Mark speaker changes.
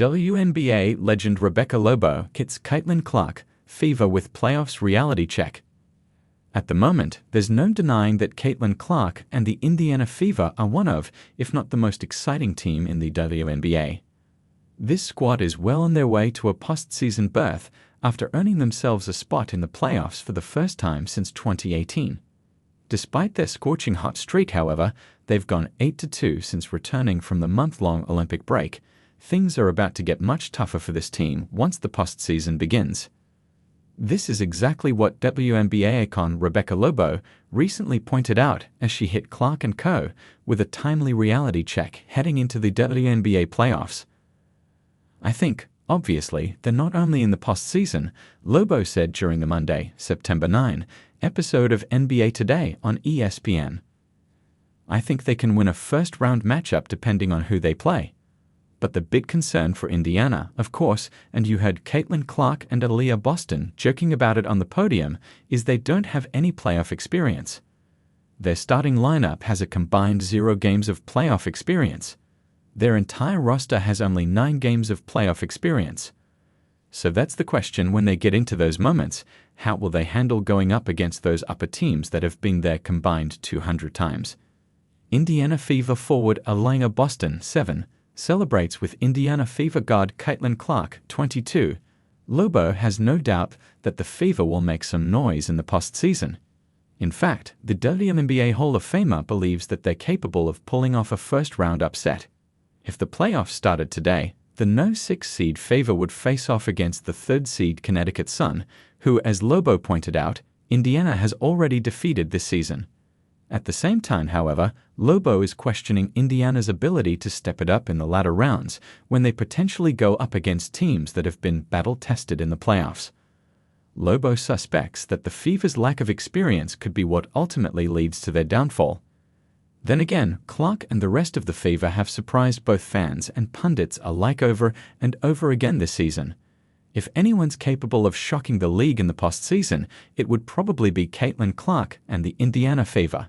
Speaker 1: WNBA legend Rebecca Lobo hits Caitlin Clark fever with playoffs reality check. At the moment, there's no denying that Caitlin Clark and the Indiana Fever are one of, if not the most exciting team in the WNBA. This squad is well on their way to a postseason berth after earning themselves a spot in the playoffs for the first time since 2018. Despite their scorching hot streak, however, they've gone 8-2 since returning from the month-long Olympic break. Things are about to get much tougher for this team once the postseason begins. This is exactly what WNBA icon Rebecca Lobo recently pointed out as she hit Clark & Co. with a timely reality check heading into the WNBA playoffs. "I think, obviously, they're not only in the postseason," Lobo said during the Monday, September 9, episode of NBA Today on ESPN. "I think they can win a first-round matchup depending on who they play. But the big concern for Indiana, of course, and you heard Caitlin Clark and Aaliyah Boston joking about it on the podium, is they don't have any playoff experience. Their starting lineup has a combined 0 games of playoff experience. Their entire roster has only 9 games of playoff experience. So that's the question when they get into those moments: how will they handle going up against those upper teams that have been there combined 200 times? Indiana Fever forward Aaliyah Boston, 7, celebrates with Indiana Fever guard Caitlin Clark, 22. Lobo has no doubt that the Fever will make some noise in the postseason. In fact, the WNBA Hall of Famer believes that they're capable of pulling off a first-round upset. If the playoffs started today, the no 6 seed Fever would face off against the 3rd seed Connecticut Sun, who, as Lobo pointed out, Indiana has already defeated this season. At the same time, however, Lobo is questioning Indiana's ability to step it up in the latter rounds when they potentially go up against teams that have been battle-tested in the playoffs. Lobo suspects that the Fever's lack of experience could be what ultimately leads to their downfall. Then again, Clark and the rest of the Fever have surprised both fans and pundits alike over and over again this season. If anyone's capable of shocking the league in the postseason, it would probably be Caitlin Clark and the Indiana Fever.